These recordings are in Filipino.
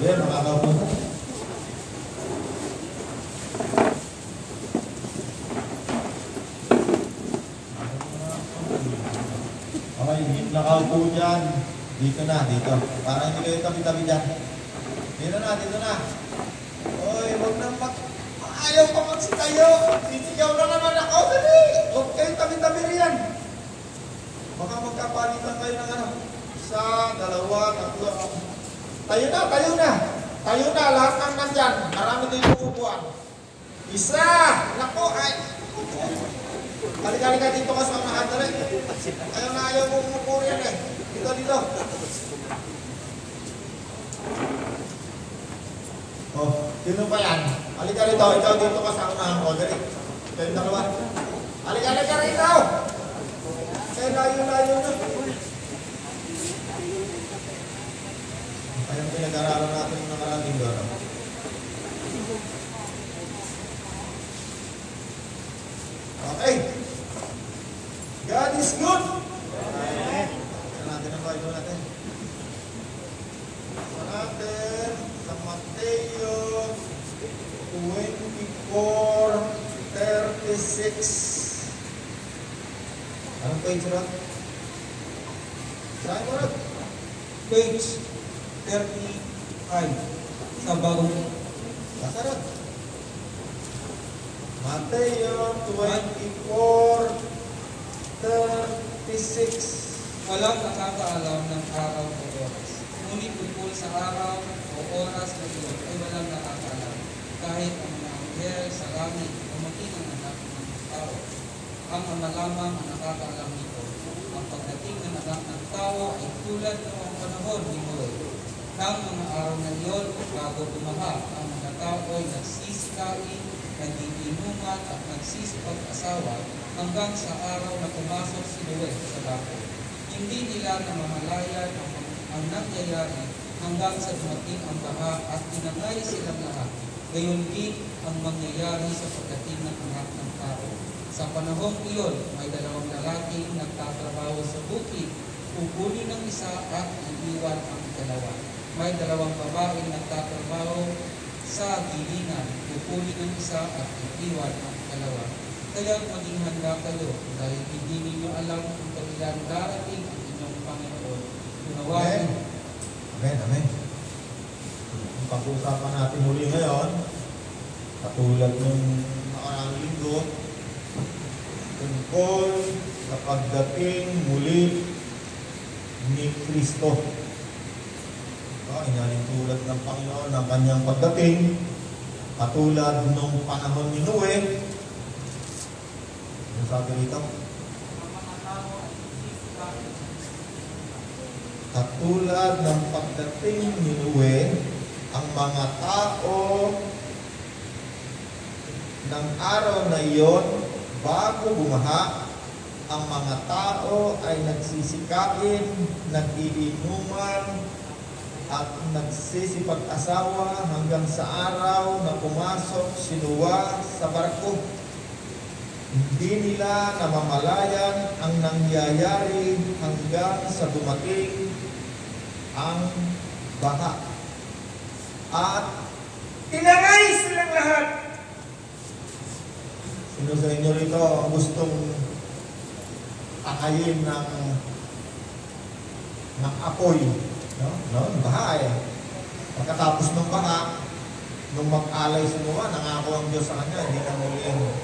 Yan, makakaupo na. Okay, nakaupo dyan. Dito na, dito. Para hindi kayo tabi-tabi dyan. Dito na, dito na. Oy, huwag nang ayaw pa magsitayo. Sisigaw na naman ako. Dali! Huwag kayo tabi-tabi riyan. Baka magkapalitan kayo ng ano. Isa, dalawa, tatlo. Tayo na, tayo na. Tayo na, lahat ng nandyan. Marami din yung upuan. Isa! Nako, ay. Halika-halika dito ka sa mga dali. Ayaw na ayaw mo umupo riyan eh. Dito, dito. Oh, sino pa yan? Halika rito, ikaw dito ka sa unahan ko. Dali. Kayo dalawa. Halika rito! Eh, layo-layo na. Ayun pinag-aralan natin ng nakarating doon. Okay. God is good. Ito natin ang Bible natin. Ito natin sa Mateo 24:36. Anong page ron? Saan mo ron? Page 35 sa bagong Masarap. Mateo 24:36. walang nakakaalam ng araw o oras. Ngunit tungkol sa araw o oras na iyon ay walang nakakaalam. Kahit ang mga anghel sa langit o maging ang anak ng tao. Ang ama lamang ang nakakaalam nito. Ang pagdating ng anak ng tao ay tulad ng ang panahon ni Noe. Nang mga araw na iyon, bago bumaha, ang mga tao ay nagsisikain, nagiinuman at nagsisipag-asawa hanggang sa araw na pumasok si Noe sa barko. Hindi nila namamalayan ang nangyayari hanggang sa dumating ang baha at tinangay silang lahat. Gayon din ang mangyayari sa pagdating ng anak ng tao. Sa panahong iyon, may dalawang lalaking nagtatrabaho sa bukid. Kukunin ng isa at iiwan ang dalawa. May dalawang babaeng nagtatrabaho sa gilingan. Kukunin ng isa at iiwan ang dalawa. Kaya maging handa kayo dahil hindi ninyo alam kung kailan darating ang inyong Panginoon. Amen. Amen, amen. Ang pag-uusapan natin muli ngayon, katulad ng nakaraang linggo, tungkol sa pagdating muli ni Kristo. Inalintulad ng Panginoon ng kanyang pagdating, katulad nung panahon ni Noe. Ano sabi dito? Katulad ng pagdating ni Noe, ang mga tao ng araw na iyon, bago bumaha, ang mga tao ay nagsisikain, nagiinuman, at nagsisipag-asawa hanggang sa araw na pumasok si Noe sa barko. Hindi nila namamalayan ang nangyayari hanggang sa dumating ang baha. At tinangay silang lahat. Sino sa inyo rito ang gustong takayin ng apoy? No, baha eh. Pagkatapos ng baha, nung mag-alay si Noe, nangako ang Diyos sa kanya, hindi na muling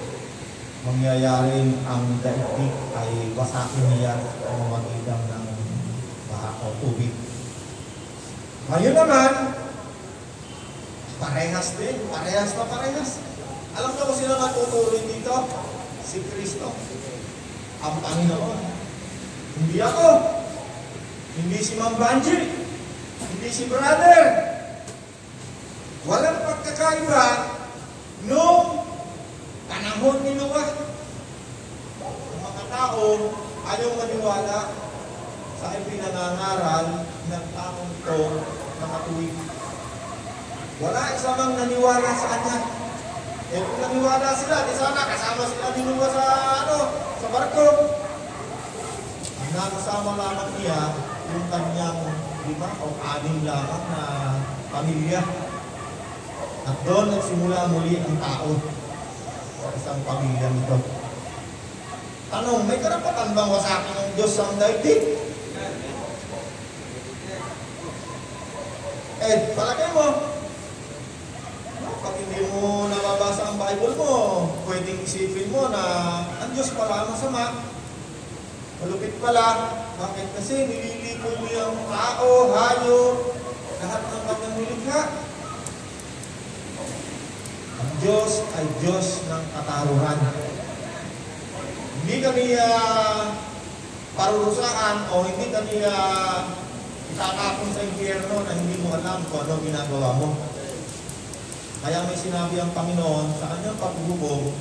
mangyayaring ang daigdig ay basakin niya o mamagitan ng baha o tubig. Ngayon naman, parehas din, parehas. Alam niyo kung sino natutuloy dito? Si Kristo, ang Panginoon. Hindi ako, hindi si Ma'am Banji, hindi si brother. Walang pagkakaiba nung panahon ni Noe. Ang mga tao ayaw maniwala sa ipinangangaral ng taong ito na matuwid. Wala isa mang naniwala sa kanya. Eh kung naniwala sila, di sana kasama sila ni Noe sa barko. Ang nakasama lamang niya yung kanyang 5 o 6 lamang na pamilya. At doon nagsimula muli ang tao sa isang pamilya nito. Tanong, may karapatan bang wasakin ng Diyos ang daigdig? Palagay mo, pag hindi mo nababasa ang Bible mo, pwedeng isipin mo na ang Diyos pala ang masama. Malupit pala. Bakit? Kasi nililipol niya ang tao, hayop, lahat ng kanyang nilikha. Ang Diyos ay Diyos ng kataruhan. Hindi kaniya parurusahan o hindi kaniya itatapon sa impyerno na hindi mo alam kung ano ginagawa mo. Kaya may sinabi ang Panginoon sa kanyang paghuhubog,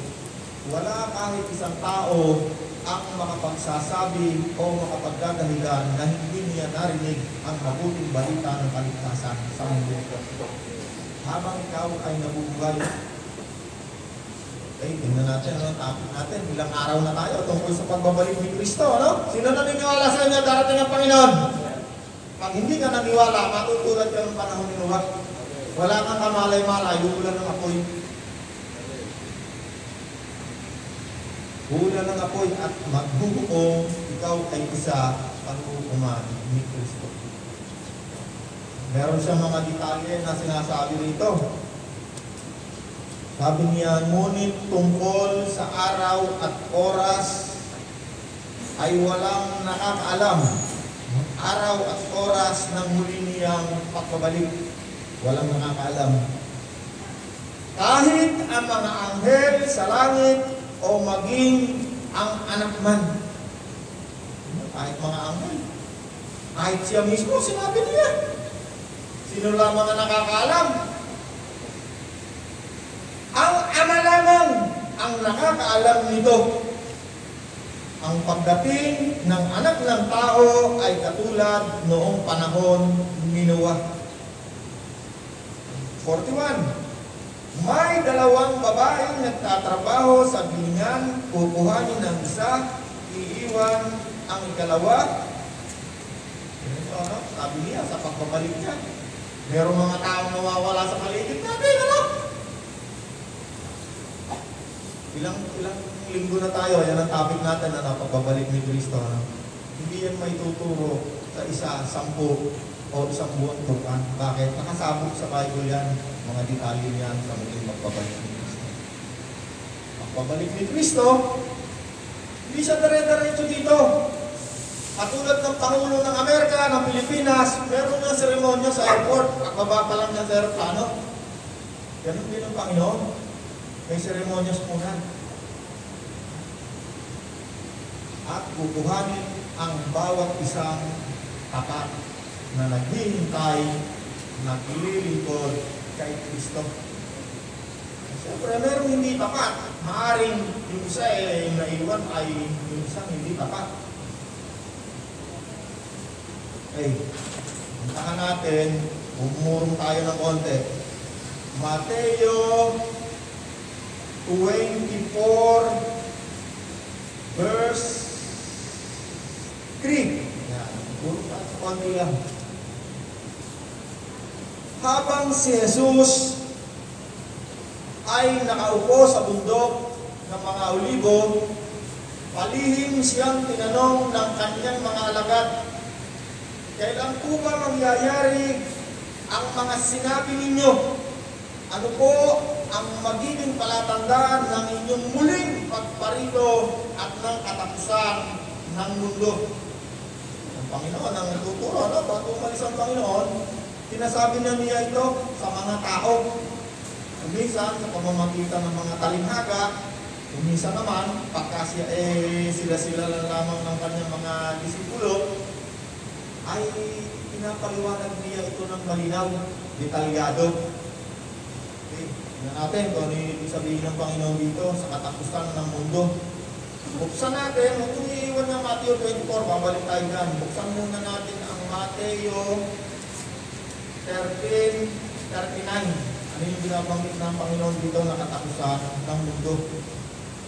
wala kahit isang tao ang makapagsasabi o makapagdadahilan na hindi niya narinig ang mabuting balita ng kaligtasan sa mundo. Habang ikaw ay nabubuhay, tingnan natin ang topic natin. Ilang araw na tayo tungkol sa pagbabalik ni Kristo, ano? Sino naniniwala sa inyo darating ang Panginoon? Pag hindi ka naniwala, matutulad ka ng panahon ni Noah. Wala kang kamalay-malay, uulan ng apoy. Uulan ng apoy at magbubuong, ikaw ay isa pag-uuman ni Kristo. Meron siyang mga detalye na sinasabi rito. Sabi niya, ngunit tungkol sa araw at oras ay walang nakakaalam. Araw at oras ng huli niyang pagbabalik, walang nakakaalam. Kahit ang mga anghel sa langit o maging ang anak man. Kahit mga anghel. Kahit siya mismo, sinabi niya. Sino lamang ang nakakaalam? Ang Ama lamang ang nakakaalam nito. Ang pagdating ng anak ng tao ay katulad noong panahon ni Noah. 41. May dalawang babaeng nagtatrabaho sa bilingan, kukuhanin ng isa, iiwan ang ikalawa. Sabi niya sa pagbabalik niya, merong mga taong nawawala sa paligid natin, ano? Ilang linggo na tayo, yan ang topic natin na pagbabalik ni Kristo. Ano? Hindi yan may tuturo sa isa, 10 o isang buong Quran. Bakit? Nakasabog sa Bible yan. Mga detalye yan sa muling magbabalik ni Kristo. Pagbabalik ni Kristo, hindi siya dire-diretso dito. Katulad ng Pangulo ng Amerika, ng Pilipinas, meron nga seremonya sa airport. Pagbaba pa lang niya sa aeroplano. Ganun din ang Panginoon. May seremonyas muna. At kukuhanin ang bawat isang tapat na naghihintay, naglilingkod kay Kristo. Siyempre, merong hindi tapat. Maaring yung isa yung naiwan ay yung isang hindi tapat. Okay. Puntahan natin, umurong tayo ng konti. Mateo 24 verse 3. Yan. Puro pa sa konti lang. Habang si Jesus ay nakaupo sa bundok ng mga olibo, palihim siyang tinanong ng kanyang mga alagad, kailan po ba mangyayari ang mga sinabi ninyo? Ano po ang magiging palatandaan ng inyong muling pagparito at ng katapusan ng mundo? Ang Panginoon ang tuturo, no? Bago umalis ang Panginoon, sinasabi na niya ito sa mga tao. Minsan, sa pamamagitan ng mga talinghaga, minsan naman, pagka sila lamang ng kanyang mga disipulo, ay pinapaliwanag niya ito ng malinaw, detalyado. Okay, tingnan natin kung ano yung ibig sabihin ng Panginoon dito sa katapusan ng mundo. Buksan natin, huwag kong iiwan ng Mateo 24, babalik tayo dyan. Buksan muna natin ang Mateo 13:39. Ano yung binabanggit ng Panginoon dito na katapusan ng mundo?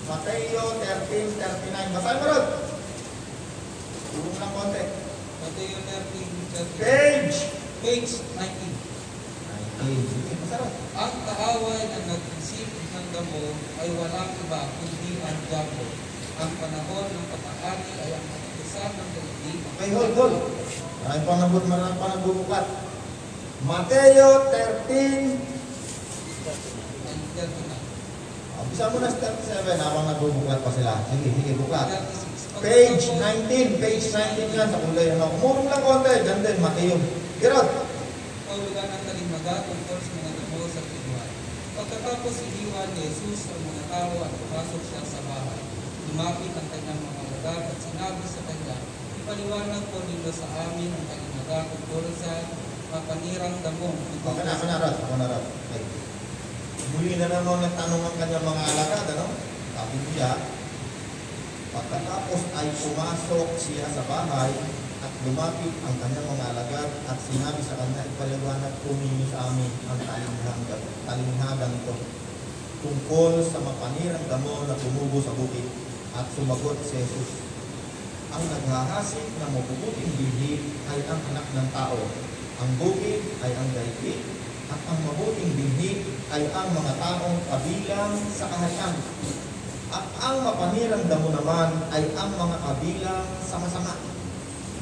Mateo 13:39. Basahin mo rin. Tulong lang konti. Mateo 13:39. Page 19. natin. Sige, masarap. Ang kaaway na nag-isip ng damo ay walang iba kundi ang diablo. Ang panahon ng pag-aani ay ang katapusan ng daigdig. Okay, hold. Maraming pang nagbubukat. Mateo 13. Ay, ganito na. Bisa mo na sa 37 habang nagbubukat pa sila. Sige, bukat. 36. Page 19 yan sa kulay. Umurong lang konti. Diyan din, Mateo. Gerard. Paulugan ng talimbaga tungkol sa mga damo sa Tiguan. Pagkatapos iniwan ni Jesus ang mga tao at pumasok siya sa bahay. Lumapit ang kanyang mga alagad at sinabi sa kanya, ipaliwanag po ninyo sa amin ang talimbaga tungkol sa mapanirang damo. Okay na, Rod. Okay. Muli na naman nagtanong ang kanyang mga alagad, ano? Sabi niya, pagkatapos ay pumasok siya sa bahay at lumapit ang kanyang mga alagad at sinabi sa kanya, ipaliwanag po ninyo sa amin ang talinghagang ito tungkol sa mapanirang damo na tumubo sa bukid. At sumagot si Jesus, ang naghahasik ng mabubuting binhi ay ang anak ng tao. Ang bukid ay ang daigdig at ang mabuting binhi ay ang mga taong kabilang sa kaharian. At ang mapanirang damo naman ay ang mga kabilang sa masama.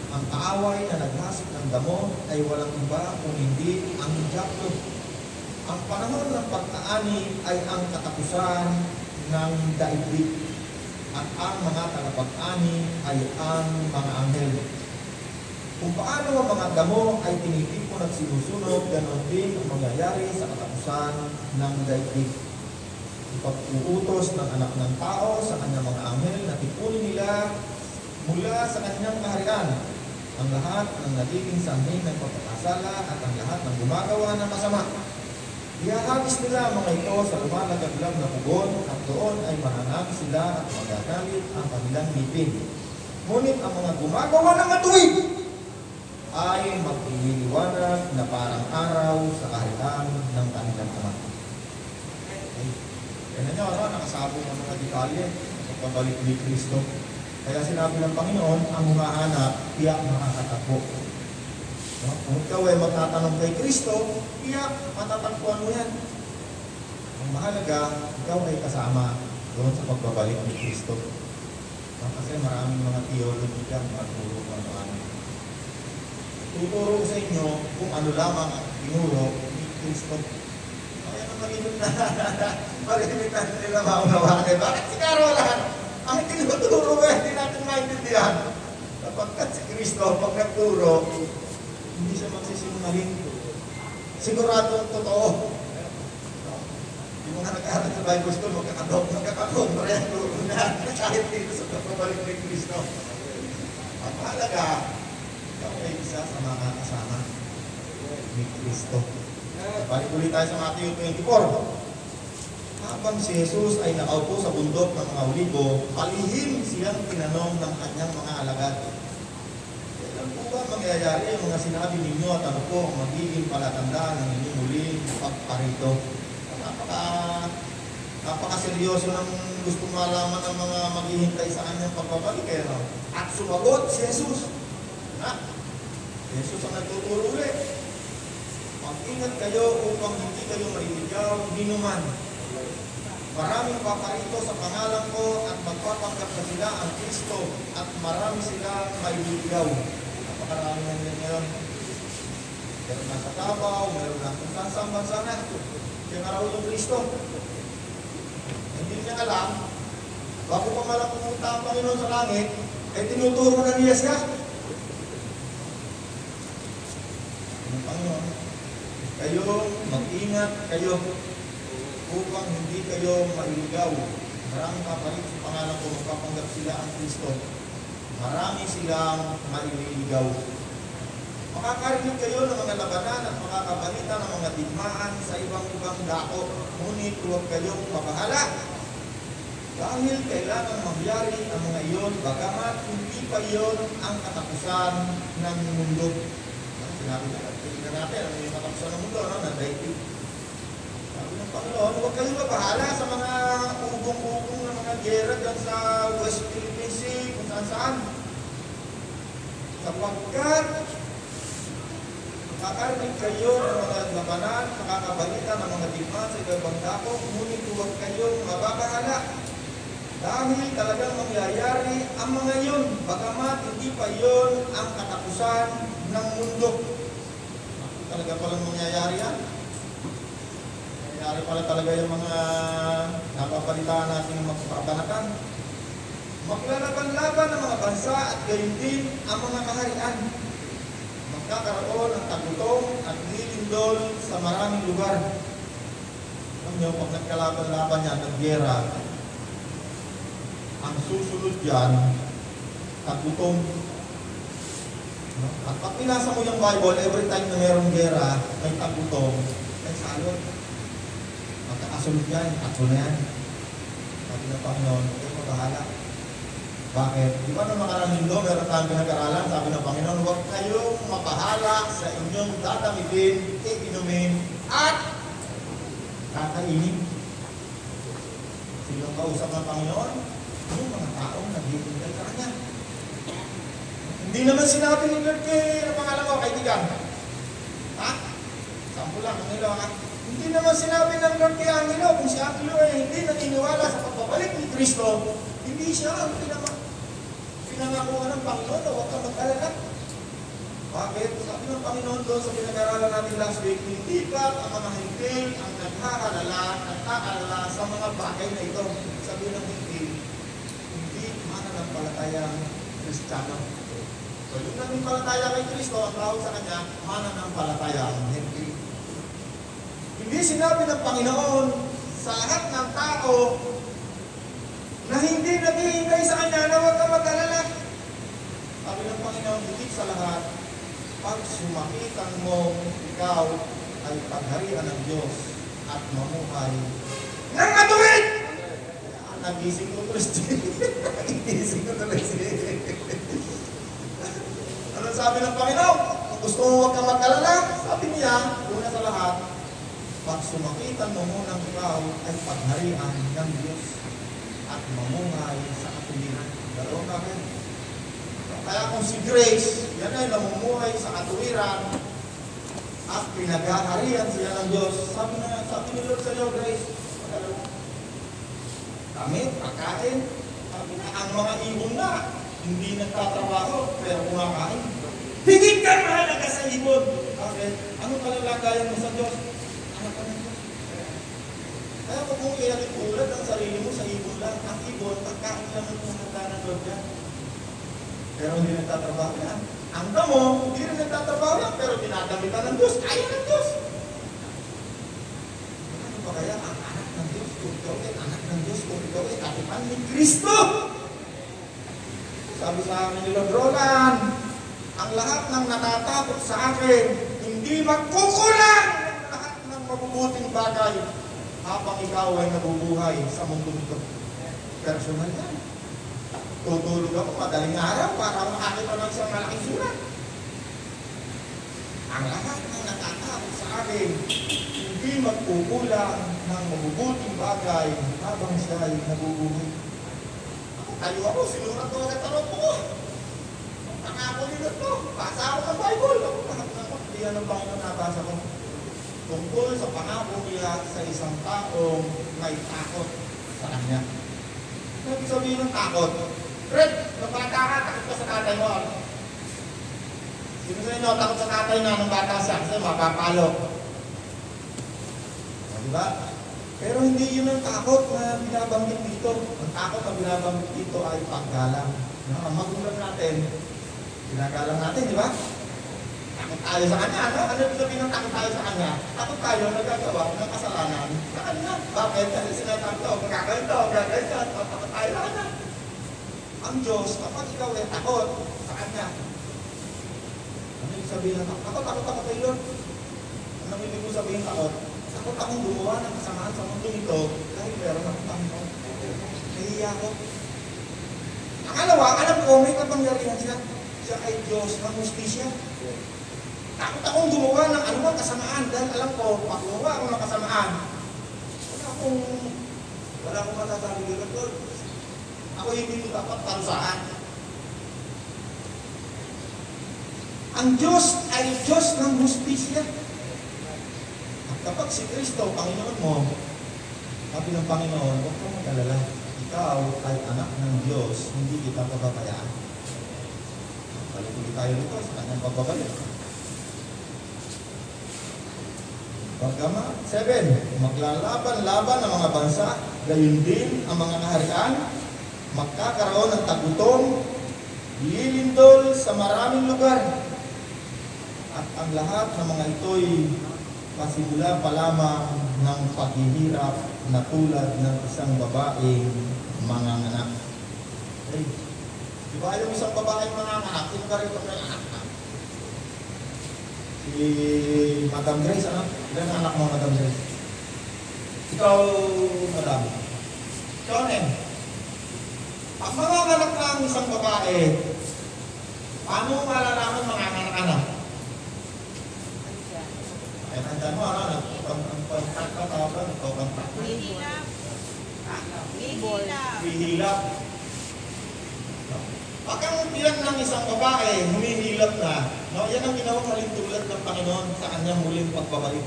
Ang kaaway na naghasik ng damo ay walang iba kung hindi ang diablo. Ang panahon ng pagkaani ay ang katapusan ng daigdig. At ang mga tagapag-ani ay ang mga anghel. Kung paano ang mga damo ay tinitipon at sinusunod, ganon din ang mangyayari sa katapusan ng daigdig. Ipag-uutos ng anak ng tao sa kanyang mga anghel na tipunin nila mula sa kanyang kaharian ang lahat ng nagiging sanhi ng pagkakasala at ang lahat ng gumagawa ng masama. Ihahagis nila ang mga ito sa lumalagaglag na pugon at doon ay mahanap sila at magagalit ang kanilang ngipin. Ngunit ang mga gumagawa ng matuwid ay magliliwanag na parang araw sa kaharian ng kanilang Ama. Okay. Kaya nyo, nakasabong ang mga detalye sa pagbalik ni Kristo. Kaya sinabi ng Panginoon, ang humahanap, tiyak makakatakbo. No? Kung ikaw ay magtatanong kay Kristo, tiyak matatagpuan mo yan. Ang mahalaga, ikaw ay kasama doon sa pagbabalik ni Kristo. No? Kasi maraming mga theology dyan, maturo kung ano-ano. Tuturo sa inyo kung ano lamang ang tinuro ni Kristo. Kaya nang malimit na nila maunawakan. Bakit si Carolan? Ang tinuturo ba, hindi natin maintindihan. Kapagkat si Kristo, pag nagturo, hindi siya magsisinungaling. Siguradong totoo. Yung mga nag-aaral sa Bible School, magkakakontra yan. Kahit dito sa pagpabalik ni Kristo. Ang mahalaga, ikaw ay isa sa mga kasama ni Kristo. Balik ulit tayo sa Matthew 24. Habang si Jesus ay nakaupo sa bundok ng mga Olibo, palihim siyang tinanong ng kanyang mga alagad. Kailan po ba mangyayari ang mga sinabi ninyo at ano po ang magiging palatandaan ng inyong muling pagparito? Napakaseryoso ng gusto malaman ng mga maghihintay sa kanyang pagbabalik. At sumagot si Jesus. Jesus ang nagtuturo ulit. Mag-ingat kayo upang hindi kayo mailigaw, hindi naman. Maraming paparito sa pangalan ko at magpapanggap na sila ang Kristo at marami silang mailigaw. Napakarami ng yan ngayon. Meron na sa Tabaw, meron na kung saan bansa na. Kaya nga raw yung Kristo. Hindi niya alam, bago pa malang pumunta ang Panginoon sa langit, ay tinuturo na niya siya. Ang Panginoon, kayo, mag-ingat kayo upang hindi kayo mailigaw. Maraming kapalit sa pangalan ko, magpapanggap sila ang Kristo. Marami silang mailigaw. Makakarinig kayo ng mga labanan at makakabalita ng mga digmaan sa ibang-ibang dako. Ngunit huwag kayong mabahala. Dahil kailangan mangyari ang mga iyon, bagamat hindi pa iyon ang katapusan ng mundo. Sinabi natin, ano yung katapusan ng mundo, no? Daigdig. Sabi ng Panginoon, huwag kayong mabahala sa mga ugong-ugong na mga gera dyan sa West Philippine Sea, kung saan-saan. Sapagkat makakarinig kayo ng mga labanan kasalanan, makakabalita ng mga digmaan sa ibang dako, ngunit huwag kayong mababahala. Dahil talagang mangyayari ang mga yun, bagamat hindi pa yun ang katapusan ng mundo. Talaga palang mangyayari yan. Mangyayari pala talaga yung mga napapalitaan natin magpapanakan. Maglalaban-laban ng mga bansa at gayon din ang mga kaharian. Magkakaroon ng tagutom at nilindol sa maraming lugar. Alam nyo, pag nagkalaban-laban yan, nagyera, ang susunod dyan, tagutom. At pag pinasa mo yung Bible, every time na mayroong gera, may tagutom, may salot. Magkakasunod yan, takbo na yan. Sabi ng Panginoon, huwag mo bahala. Bakit? Di ba nung makarang linggo, meron tayong pinag-aralan, sabi ng Panginoon, huwag kayong mapahala sa inyong dadamitin, iinumin, at kakainin. Sinong kausap ng Panginoon? Yung mga taong naghihintay sa Kanya. Hindi naman sinabi ni Lord kay, ano pangalan mo, kaibigan? Ha? Sample lang, ang ilo, ha? Hindi naman sinabi ng Lord kay Angelo, kung si Angelo ay hindi naniniwala sa pagbabalik ni Kristo, hindi siya ang pinangakuha ng Panginoon na huwag kang mag-alala. Bakit? Sabi ng Panginoon doon sa pinag-aralan natin last week, hindi ka ang mga hintil ang nagkaalala sa mga bagay na ito. Sabi ng hintil, hindi mananampalatayang Kristiyano. So yung nanampalataya kay Kristo, ang tawag sa Kanya, mananampalatayang hintil. Hindi sinabi ng Panginoon sa lahat ng tao na hindi naghihintay sa Kanya na huwag kang mag-alala. Sabi ng Panginoon, higit sa lahat, pag sumakitan mo, ikaw ay pagharian ng Diyos at mamuhay ng matuwid! Nagising ko tuloy siya. Nagising ko tuloy siya. Ano sabi ng Panginoon? Kung gusto mo huwag kang mag-alala, sabi niya, una sa lahat, pag sumakitan mo munang ikaw ay pagharian ng Diyos at mamuhay sa katuwiran. Dalawang bagay. Kaya kung si Grace, yan ay namumuhay sa katuwiran at pinaghaharian siya ng Diyos, sabi ni Lord sa iyo, Grace, damit, pagkain, sabi na, ang mga ibon na, hindi nagtatrabaho, pero kumakain. Higit ka mahalaga sa ibon. Bakit? Ano palalagayan mo sa Diyos? Anak ka ng Diyos. Kaya kung mong iulat ang sarili mo sa ibon lang, ang ibon, pagkain lang ang pumunta ng Lord yan. Pero hindi nagtatrabaho yan. Ang damo, hindi rin nagtatrabaho yan, pero dinadamitan ng Diyos. Ayaw ng Diyos. Ano ba kaya ang anak ng Diyos? Kung ikaw ay anak ng Diyos, kung ikaw ay katipan ni Kristo. Sabi sa akin ni Lord Roland, ang lahat ng natatakot sa akin, hindi magkukulang ng lahat ng mabubuting bagay habang ikaw ay nabubuhay sa mundo nito. Personal yan. Tutulog ako madaling araw para makakita ng isang malaking sulat. Ang lahat ng natatakot sa akin, hindi magkukulang ng mabubuting bagay habang siya ay nabubuhay. Tayo ako, sinurat ko sa tarot ko. Pangako nila to. Basa ako ng Bible. Diyan ang Panginoon nabasa ko. Tungkol sa pangako niya sa isang taong may takot sa Kanya. Ano sabihin ng takot? Fred, nung bata ka, takot ka sa tatay mo. Sino sa inyo, takot sa tatay na nung bata siya kasi mapapalo. Diba? Pero hindi yun ang takot na binabanggit dito. Ang takot na binabanggit dito ay paggalang. Ang magulang natin, ginagalang natin, di ba? Takot tayo sa Kanya. Ano yung sabihin ng takot tayo sa Kanya? Takot tayo nagagawa ng kasalanan sa Kanya. Bakit? Kasi sinasabi ko, gagawin to, takot tayo sa Kanya. Ang Diyos, kapag ikaw ay takot sa Kanya, ano yung sabihin ng takot? Takot kay Lord. Anong ibig mo sabihin takot? Takot akong gumawa ng kasamaan sa mundo nito dahil meron akong Panginoon. Nahihiya ako. Akalawa, alam ko, may kapangyarihan siya. Siya ay Diyos ng hustisya. Takot akong gumawa ng anumang kasamaan dahil alam ko, pag gumawa ako ng kasamaan, wala akong masasabi dito, Lord. Ako hindi mo dapat parusahan. Ang Diyos ay Diyos ng hustisya. Kapag si Kristo, Panginoon mo, sabi ng Panginoon, huwag kang mag-alala. Ikaw ay anak ng Diyos, hindi kita pababayaan. Balik ulit tayo rito sa kanyang pagbabalik. Pagkama, 7, maglalaban-laban ang mga bansa, gayon din ang mga kaharian, magkakaroon ng tagutom, lilindol sa maraming lugar. At ang lahat ng mga ito'y pasimula pa lamang ng paghihirap na tulad ng isang babaeng manganganak. Okay. Di ba yung isang babaeng manganganak? Sino ka rin itong nanganak na? Si Madam Grace, ano? Ilan anak mo, Madam Grace? Ikaw, Madam. Ikaw, Nen. Pag manganganak na ang isang babae, paano malalaman manganganak-anak? Ay, tandaan mo, ano? Hihilap. Pag ang tiyan ng isang babae, humihilap na, no, yan ang ginawang halintulad ng Panginoon sa kanyang muling pagbabalik.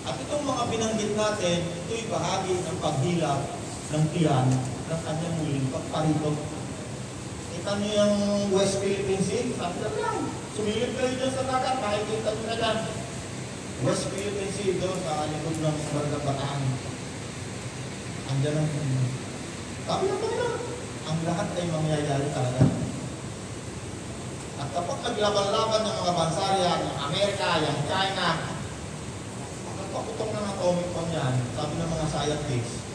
At itong mga binanggit natin, ito'y bahagi ng paghilap ng tiyan ng kanyang muling pagparito. Kita niyo yung West Philippine Sea, sabi na lang, sumilip kayo dyan sa dagat, makikita nyo na dyan. West Philippine Sea doon sa likod ng Barangay Bataan. Andiyan ang sabi ng Panginoon, ang lahat ay mangyayari talaga. At kapag naglaban-laban ng mga bansa yan, yung Amerika, yung China, pagpaputong ng atomic bomb yan, sabi ng mga scientists,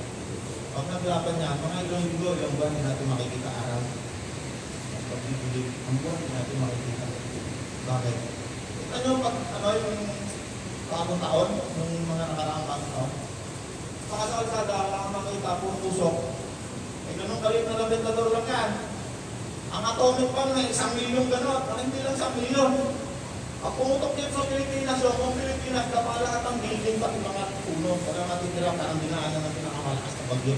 pag naglaban yan, mga ilang linggo, yung buwan hindi natin makikita araw. Pag-ibig, ang buwan hindi natin makikita. Bakit? Kita nyo pag ano yung bagong taon, nung mga nakaraang bagong taon, makasalsada, wala kang makita, puro tusok. Eh, ganun kalit na labentador lang yan. Ang atomic bomb na 1 milyong gano'n, hindi lang 1 milyon. Pag pumutok dito sa Pilipinas, yung Pilipinas, dapat lahat ng building, pati mga puno, para matitira, parang dinaanan ng pinakamalakas na bagyo.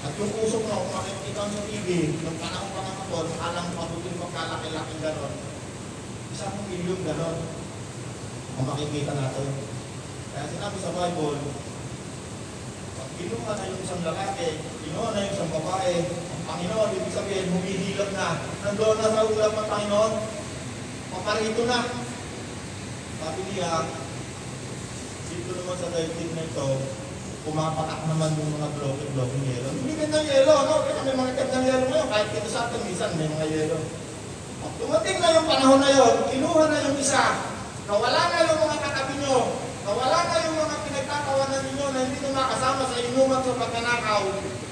At yung usok na, kung makikita sa TV, nung panahon pa ng kapon, alang patuloy magkalaki-laki gano'n. 1 milyon gano'n. Ang makikita natin. Kaya sinabi sa Bible, pag kinuha na yung isang lalaki, kinuha na yung isang babae, ang Panginoon, ibig sabihin, humihilap na. Nandoon na sa ulap ng Panginoon, paparito na. Sabi niya, dito naman sa daigdig na ito, pumapatak naman yung mga bloke-bloke ng yelo. Hindi din ng yelo, no? Kaya may mga ng yelo ngayon, kahit kito sa atin, minsan may mga yelo. Pag tumating na yung panahon na yun, kinuha na yung isa, nawala na yung mga katabi nyo, nawala na yung mga pinagtatawanan ninyo na hindi nyo makasama sa inuman sa pagnanakaw,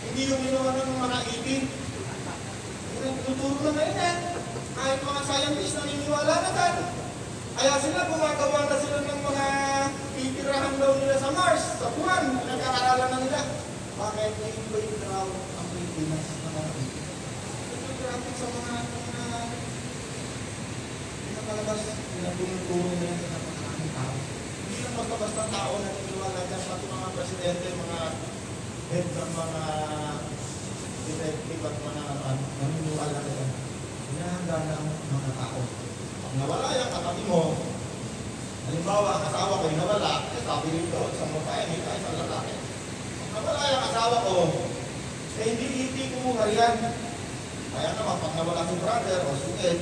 hindi yung inuman ng mga itin. Tuturo na ngayon eh. Kahit mga scientists na niniwala na dyan. Kaya sila gumagawa na sila ng mga titirahan daw nila sa Mars, sa buwan, nagkakaralan na nila. Bakit iba-iba daw ang Pilipinas na mga itin? Ito traffic sa mga pinakalabas, pinatulong-tulong nila sa napakaraming tao. Hindi lang basta-basta tao na niniwala dyan, pati mga presidente, mga head ng mga detective at mga naniniwala na dyan. Hinahanda na ang mga tao. Pag nawala yung katabi mo, halimbawa, ang asawa ko yung nawala, eh sabi rito, isang babae, may tayo sa lalaki. Pag nawala yung asawa ko, eh hindi kumuha yan. Kaya naman, pag nawala si brother o si Ed,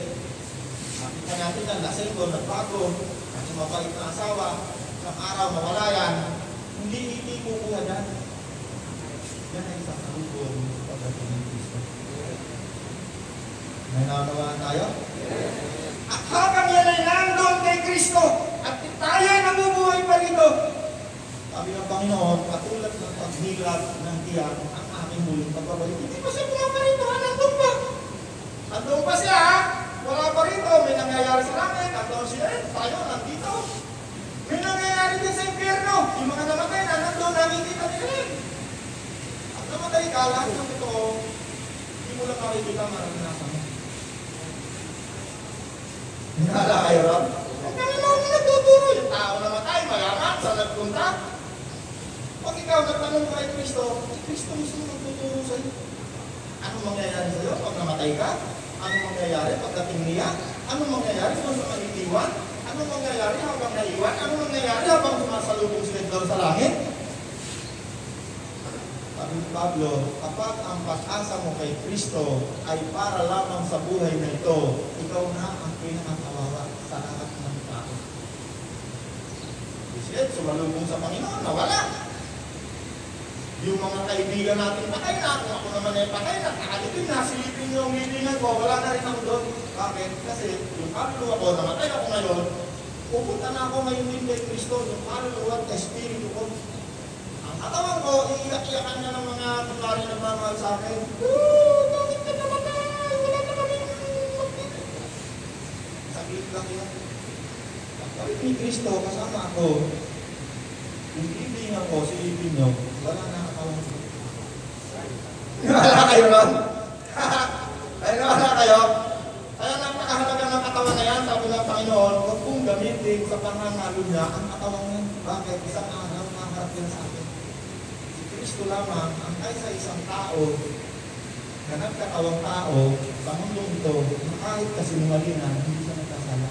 nakita natin yan, lasing ko, nagbago, kasi mabait na asawa, isang araw mawala yan, hindi kumuha yan. Yan ay isang sarupon pagdating ng Kristo. May naunawaan tayo? At habang yan ay nandun kay Kristo at tayo ay nabubuhay pa rito, sabi ng Panginoon, katulad ng paghilap ng tiyak ang aming muling pagbabalik. Hindi pa siya pumaparito, nandun pa. Nandun pa siya, wala pa rito, may nangyayari sa langit, nandun siya, tayo nandito. May nangyayari din sa impyerno, yung mga namatay na nandun, nakikita nila rin. At namatay ka, lahat ng ito, hindi mo lang makikita maranasan mo. Hinala kayo, Rob? Ang Panginoon na nagtuturo, yung tao namatay, mayaman, sa nagpunta. Pag ikaw nagtanong kay Kristo, si Kristo mismo nagtuturo sa iyo. Anong mangyayari sa iyo pag namatay ka? Anong mangyayari pagdating niya? Anong mangyayari kung sa manitiwan? Anong mangyayari habang naiwan? Anong mangyayari habang sumasal Pablo, kapag ang pag-asa mo kay Kristo ay para lamang sa buhay na ito, ikaw na ang pinakakawawa sa lahat ng tao. Kasi sumalubong sa Panginoon, nawala. Yung mga kaibigan natin, patay na. Kung ako naman ay patay na, nakalitin na, silipin yung hilingan ko, wala na rin ako doon. Bakit? Kasi yung kaluluwa ko, namatay ako ngayon, pupunta na ako ngayon din kay Kristo, yung kaluluwa at espiritu ko. Ang katawan ko, iiyak-iyakan na ng mga kunwari na mamahal sa akin. Bakit ka namatay? Wala na kami magpipit. Saglit lang yan. Pagkalit ni Kristo, kasama ako, yung ibingan ko, silipin nyo, wala na katawan ko. Wala kayo ron? Ay, wala kayo? Kaya napakahalaga ng katawan na yan, sabi ng Panginoon, huwag kong gamitin sa pangangalo niya ang katawan niya. Bakit? Isang araw, maharap yan sa akin. Si Kristo lamang ang kaysa isang tao na nagkatawang tao sa mundong ito, na kahit kasinungalingan, hindi siya nagkasala.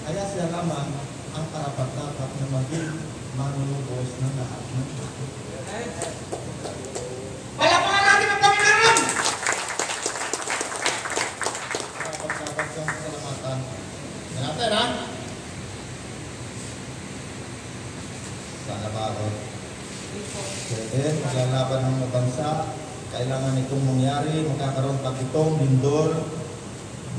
Kaya siya lamang ang karapat-dapat na maging manunubos ng lahat ng tao. Palapakan natin ang Panginoon! Karapat-dapat siyang salamatan. Yan natin, ha? Sana ba ako? Pwede, maglalaban ng mga bansa. Kailangan itong mangyari. Magkakaroon pa itong lindol.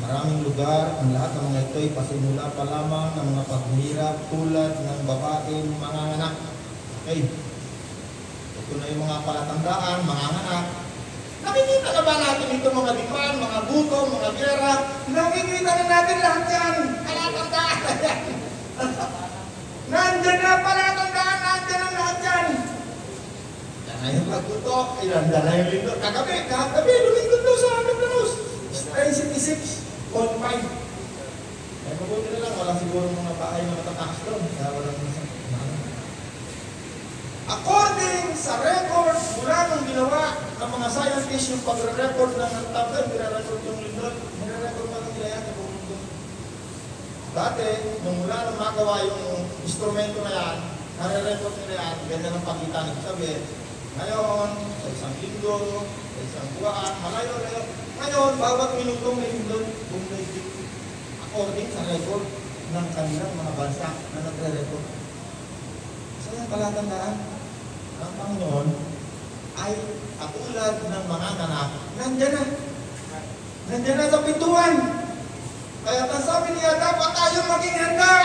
Maraming lugar, ang lahat ng mga ito ay pasimula pa lamang ng mga paghihirap tulad ng babaeng manganganak. Okay. Ito na yung mga palatandaan, manganganak. Nakikita na ba natin ito mga dipan, mga gutom, mga gera? Nakikita na natin lahat yan. Palatandaan na yan. Nandyan na palatandaan, nandyan ang lahat yan. Yan na yung pagtutok, yan na yung lindol. Kagabi, lumindol daw sa amin na news. 36.5. Eh, mabuti na lang, wala siguro mga bahay na matataas doon. Kaya walang masakit. According sa record, mula nung ginawa ng mga scientists yung pagre-record ng tablet, nire-record yung lindol, nire-record pa nila yan sa buong mundo. Dati, nung mula nung magawa yung instrumento na yan, nare-record nila yan, ganyan ang pagitan. Sabi, ngayon, sa isang linggo, sa isang buwan, malayo-layo. Ngayon, bawat minutong may lindol, bumibig. According sa record ng kanilang mga bansa na nagre-record. So yung palatandaan, ang Panginoon ay katulad ng mga anak, nandyan na. Nandyan na sa pintuan. Kaya sabi niya, dapat tayo maging handa.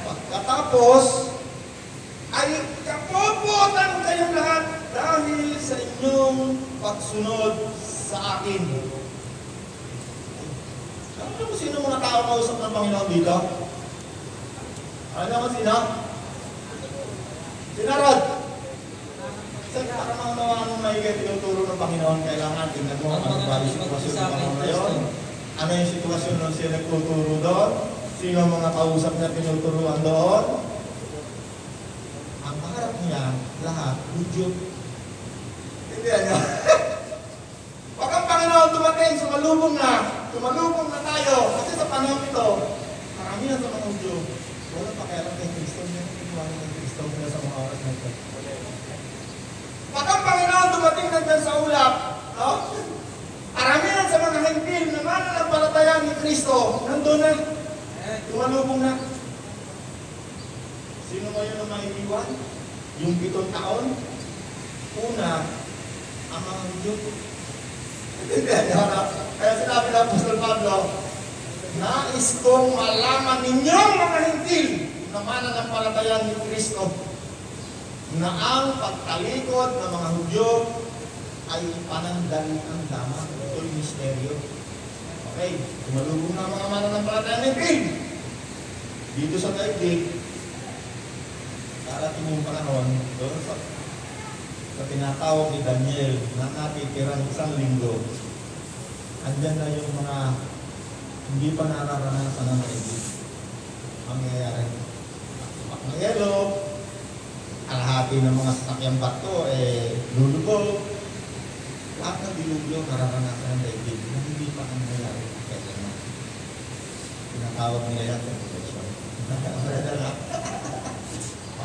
Pagkatapos, ay kapopotan kayong lahat dahil sa inyong pagsunod sa akin. Alam mo sino mga tao kausap ng Panginoon dito? Alam mo sino? Sinarod. Kasi para maunawaan mong maigay tinuturo ng Panginoon, kailangan tingnan mo ang bali sitwasyon ng Panginoon ngayon. Ano yung sitwasyon nung siya nagtuturo doon? Sino ang mga kausap niya tinuturuan doon? Ang pangarap niya, lahat, Hudyo. Hindi niya. Pag ang Panginoon dumating, sumalubong na tayo. Kasi sa panahon ito, marami na sa mga Hudyo. Wala pa kaya lang kay Kristo niya. Inuwanan kay Kristo niya sa mga oras na ito. Pag ang Panginoon dumating na dyan sa ulap, no? Karamihan sa mga hentil na mananampalataya ni Kristo, nandun na. Tumalubong na. Sino ngayon ang maiiwan? Yung 7 taon? Una, ang mga Hudyo. Kaya sinabi ng Apostol Pablo, nais kong malaman ninyong mga hentil na mananampalataya ni Kristo na ang pagtalikod ng mga Hudyo ay panandalian lamang. Ito'y misteryo. Okay, tumalubong na mga mananampalataya ni Kristo. Dito sa daigdig, darating yung panahon, doon sa tinatawag ni Daniel na natitirang 1 linggo, andyan na yung mga hindi pa nararanasan ng daigdig. Mangyayari. Pag ng yelo, kalahati ng mga sasakyang bato, lulubog. Lahat ng dilubyo nararanasan ng daigdig na hindi pa ang nangyayari. Tinatawag nila yan sa profesyon.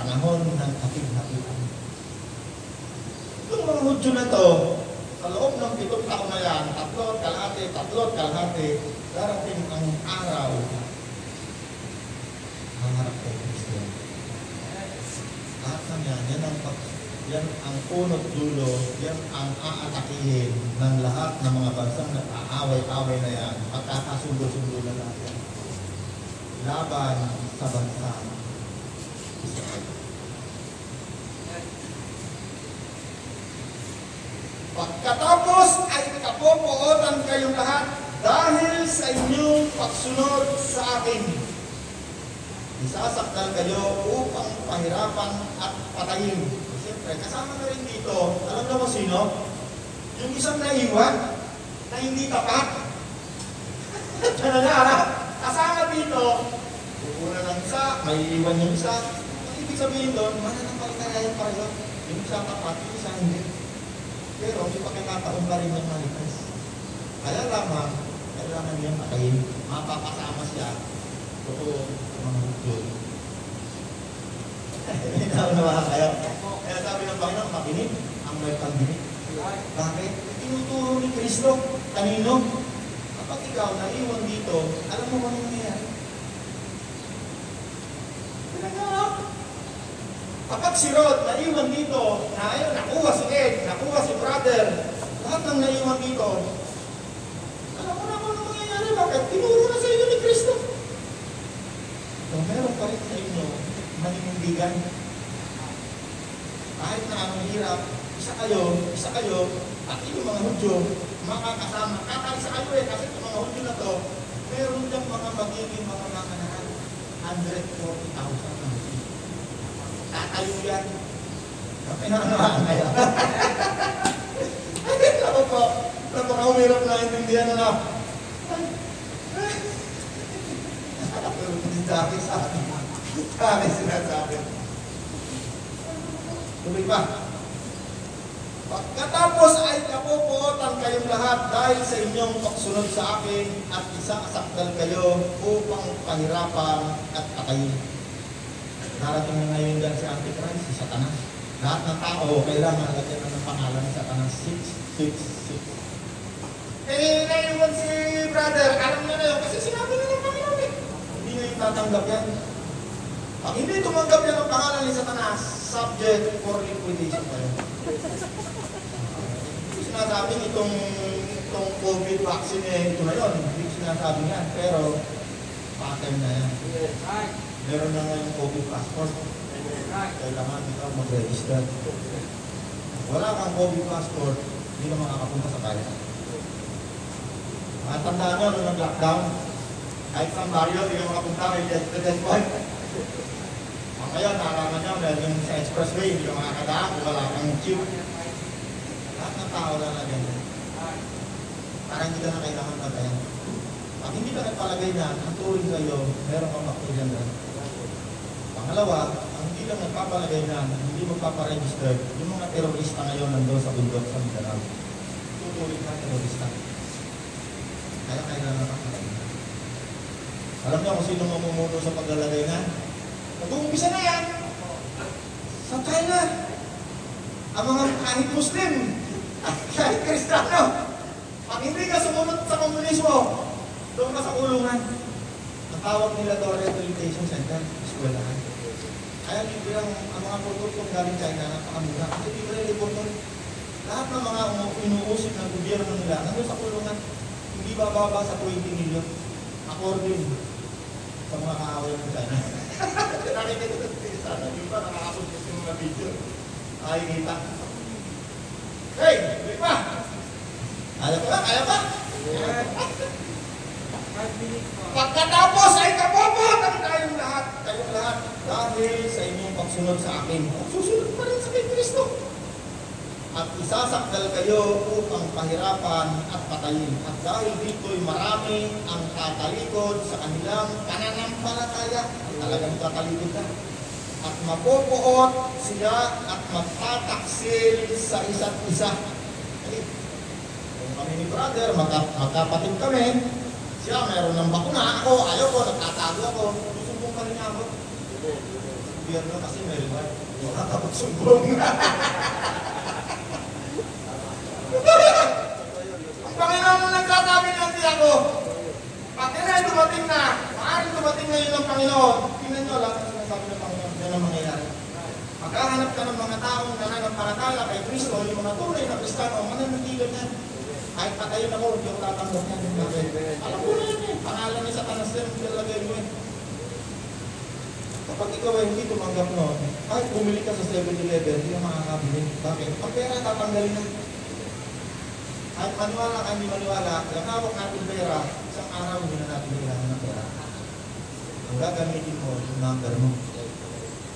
panahon ng kapig-hapigan. Itong mga Hudyo na to, sa loob ng 7 taon na yan, 3 at kalahati, darating ang araw ang harap kay Kristo. Lahat ng yan ang punot dulo, yan ang aatakihin ng lahat ng mga bansang nag-aaway-away na yan, pagkakasundo-sundo na natin. Laban sa bansa Israel. Pagkatapos ay kapopootan kayong lahat dahil sa inyong pagsunod sa akin. Isasakdal kayo upang pahirapan at patayin. Siyempre, kasama na rin dito, alam na mo sino? Yung isang naiwan na hindi tapat. Kasama dito, pupunan ng isa, may iwan yung isa. Ang ibig sabihin doon, mananampalataya pareho. Yung isa tapat, yung isa hindi. Pero may pagkakataon pa rin yung malipas. Kaya lamang, kailangan niyang patayin. Mapapasama siya. Totoo, mga Hudyo. Naunawaan kayo. Kaya sabi ng Panginoon, makinig ang may pagdinig. Bakit? Tinuturo ni Kristo. Kanino? Kapag ikaw naiwan dito, alam mo ba nangyayari? Pinagawa. Kapag si Rod naiwan dito, na ayaw, nakuha si Ed, nakuha si brother, lahat ng naiwan dito, alam mo na kung ano mangyayari. Bakit? Tinuro na sa inyo ni Kristo. So, meron pa rin sa inyo maninindigan. Kahit na anong hirap, isa kayo, at yung mga Hudyo, makakasama. Kakaisa kayo kasi itong mga Hudyo na to, meron diyang mga magiging mga makanahan. 140,000 na Hudyo. Tatayo yan. Pinangalaan kayo. Ay, ako po, napakahumirap na intindihan na. Pero hindi dati sa akin. Dati sinasabi. Tuloy pa. Pagkatapos ay kapupootan kayong lahat dahil sa inyong pagsunod sa akin at isasakdal kayo upang pahirapan at patayin. Darating na ngayon dyan si Antichrist, si Satanas. Lahat ng tao, kailangan lagyan ng pangalan ni Satanas 666. Naiwan si brother, alam niya na yun, kasi sinabi na ng Panginoon eh. Hindi na yung tatanggap yan. Pag hindi tumanggap yan ang pangalan ni Satanas, subject for liquidation kayo. Hindi sinasabing itong COVID vaccine eh, ito na yun. Hindi sinasabing yan, pero pattern na yan. Meron na ngayong COVID passport. Kailangan ikaw mag-register. Wala kang COVID passport, hindi na makakapunta sa kaya. Tandaan nyo, nung nag-lockdown, kahit sa barrio, hindi ka makapunta kay Dead Point. Kaya nalaman nyo, dahil yung sa expressway, hindi ka makakadaan, wala kang chip. Lahat ng tao lang na ganyan. Para hindi ka na kailangan patayan. Pag hindi ka nagpalagay na, ang tuloy sa iyo, meron kang bakterya na. Pangalawa, ang hindi lang nagpapalagay na, hindi magpaparegister, yung mga terorista ngayon nandun sa bundok sa Mindanao. Tutuloy ka terorista. Kaya kailangan nakapalagay. Alam niyo kung sino mamumuno sa paglalagay na? Nag-uumpisa na yan. Sa China. Ang mga kahit Muslim, kahit Kristiyano, pag hindi ka sumunod sa komunismo, doon ka sa kulungan. Ang tawag nila doon Rehabilitation Center, eskwelahan. Kaya libre ang mga produktong galing China, napakamura. Kasi libre libre doon. Lahat ng mga inuusip ng gobyerno nila, nandun sa kulungan. Hindi bababa sa 20 million. According sa mga kaaway ng China. Nakikita ko sana, di ba nakakapuntos yung mga video? Ay, kita. Hey, di ba? Kaya pa? Kaya pa? Pagkatapos ay kapopootan kayong lahat, dahil sa inyong pagsunod sa akin. Susunod pa rin sa kay Kristo. At isasakdal kayo upang pahirapan at patayin. At dahil dito'y marami ang tatalikod sa kanilang pananampalataya. Talagang tatalikod na. At mapopoot sila at magtataksil sa isa't isa. Kung kami ni brother, magkapatid kami. Siya, meron ng bakuna. Ako, ayaw ko, nagtatago ako. Susumbong pa rin ako. Gobyerno kasi may reward. Nakakapagsumbong. Ang Panginoon ang nagsasabi ng hindi ako. Pag yan ay dumating na, maaaring dumating na yun ng Panginoon. Tingnan nyo, lahat ng sinasabi ng Panginoon, yan ang mangyayari. Maghahanap ka ng mga taong nananampalataya kay Kristo, yung mga tunay na Kristiyano, mananatigan yan. Kahit patayin ako, hindi ako tatanggap yan. Alam ko na yun eh. Pangalan ni Satanas din, hindi talagay mo eh. Kapag ikaw ay hindi tumanggap noon, kahit bumili ka sa 7-Eleven, hindi ka makakabili. Bakit? Ang pera tatanggalin na. Kahit maniwala ka, hindi maniwala, yung hawak natin pera, isang araw hindi na natin kailangan ng pera. Ang gagamitin mo, yung number mo.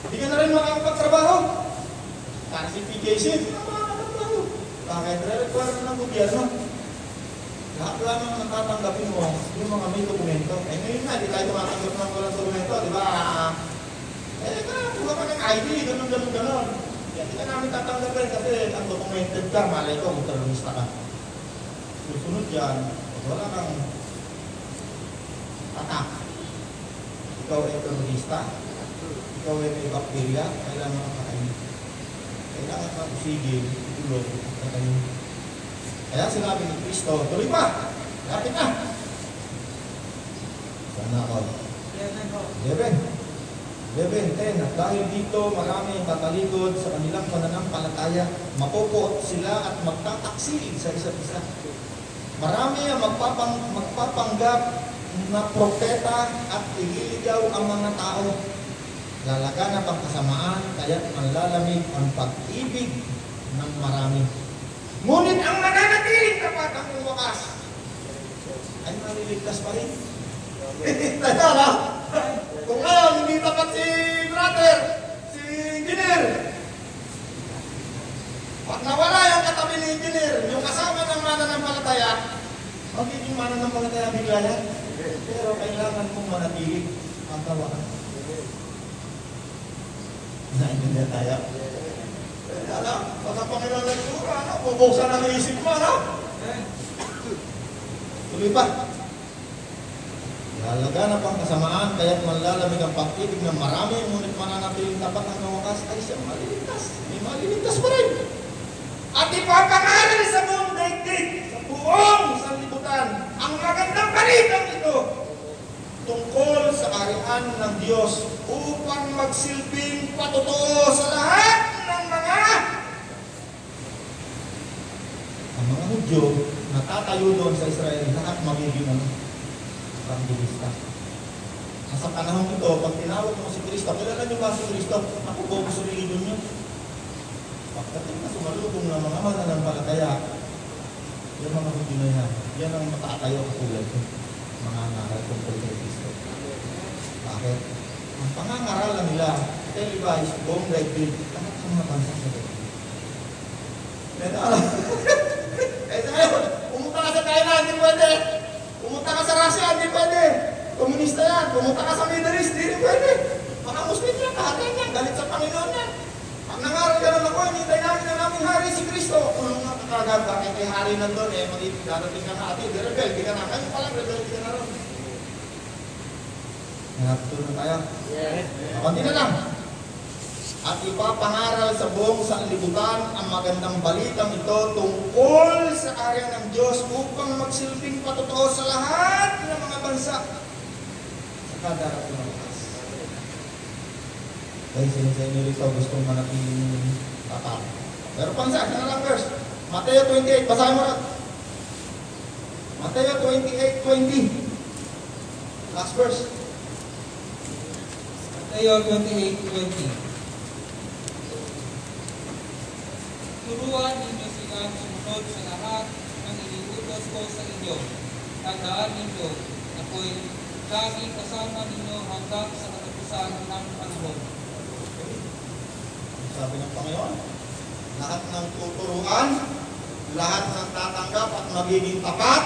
Hindi ka na rin makakapagtrabaho. Classification, hindi na makakapagtrabaho. Bakit? Re-require na ng gobyerno. Lahat lamang natatanggapin mo yung mga may dokumento. Eh ngayon na, di tayo tumatanggap ng walang dokumento, di ba? Kuha ka ng ID, ganun. Hindi ka namin tatanggapin kasi ang documented ka, malay ko, terorista ka. Susunod yan, wala kang attack. Ikaw ay terorista, ikaw ay may bacteria, kailangan ka kakainin. Kailangan ka usigil, tulog, kakainin. Kaya sinabi ni Kristo, tuloy pa! Lapit na! Sana ako. 11:10. At dahil dito marami ang tatalikod sa kanilang pananampalataya, mapupot sila at magtataksil sa isa't isa. Marami ang magpapanggap na propeta at ililigaw ang mga tao. Lalaganap ang kasamaan, kaya't manlalamig ang pag-ibig ng marami. Ngunit ang mananatiling tapat ang wakas ay maliligtas pa rin. Teka lang. Kung ngayon, hindi tapat si brother, si engineer. Pag nawala yung katabi ni engineer, yung kasama ng mananampalataya, magiging mananampalataya bigla yan. Pero kailangan mong manatili ang tawakan. Naintindihan tayo. Alam, baka Panginoon nagtura, bubuksan ang isip mo, no? Tuloy pa. Lalaganap ang kasamaan, kaya't manlalamig ang pag-ibig ng marami, ngunit mananatiling tapat ang wakas ay siyang maliligtas. May maliligtas pa rin. At ipapangaral sa buong daigdig, sa buong sanlibutan, ang magandang balitang ito tungkol sa kaharian ng Diyos upang magsilbing patotoo sa lahat ng mga Hudyo na tatayo doon sa Israel, lahat magiging evangelista. Sa panahon ito, pag tinawag mo si Kristo, kilala niyo ba si Kristo? Nakubobo sa religion niyo. Pagdating na sumalubong ng mga mananampalataya, yung mga Hudyo na yan, yan ang matatayo katulad ko. Mga ngaral tungkol kay Kristo. Bakit? Ang pangangaralan nila, televised, buong daigdig, lahat ng mga bansa sa daigdig. Kaya alam, kaya ngayon, pumunta ka sa China, hindi pwede. Pumunta ka sa Russia, hindi pwede. Komunista yan. Pumunta ka sa Middle East, hindi pwede. Mga Muslim yan, kaharian yan, galit sa Panginoon yan. Pag nangaral ka lang ako, hinintay namin na naming hari si Kristo. Kung mga kakagad, bakit kay hari nandun, darating ka na ati, di rebel, di ka na. Kayo palang rebel, di ka na ron. Natutulog na tayo? Yes. Kunti na lang. At ipapangaral sa buong sanlibutan ang magandang balitang ito tungkol sa area ng Diyos upang magsilbing patotoo sa lahat ng mga bansa sa kadarating ng oras. Dahil sa inyo rito gustong manatiling tapat. Pero pansa, na lang verse. Mateo 28, basahin mo na. Mateo 28:20. Last verse. Mateo 28:20. Turuan ninyo silang sumunod sa lahat ng iniutos ko sa inyo. Tandaan ninyo, ako'y laging kasama ninyo hanggang sa katapusan ng panahon. Sabi ng Panginoon, lahat ng tuturuan, lahat ng tatanggap at magiging tapat,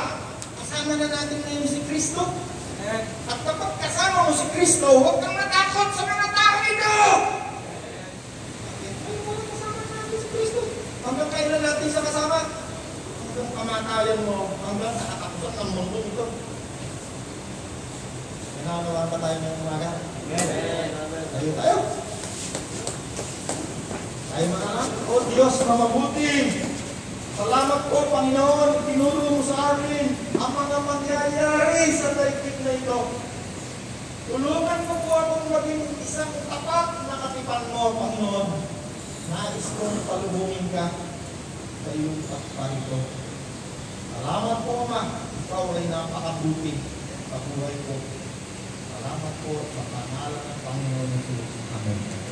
kasama na natin ngayon si Kristo. At kapag kasama mo si Kristo, huwag kang natakot sa mga tao ito. Hanggang kailan natin siya kasama? Hanggang kamatayan mo, hanggang sa katapusan ng mundo ito. Nananawa Samahan pa tayo ngayong umaga. Tayo tayo. Tayo mga anak. O Diyos na mabuti. Salamat po, Panginoon. Tinuro mo sa amin ang mga mangyayari sa daigdig na ito. Tulungan mo po akong maging isang tapat na katipan mo, Panginoon. Nais kong palubungin ka sa iyong takpan ito. Salamat po, Ama. Ikaw ay napakabuti sa buhay ko. Salamat po sa pangalan ng Panginoon Jesus. Amen.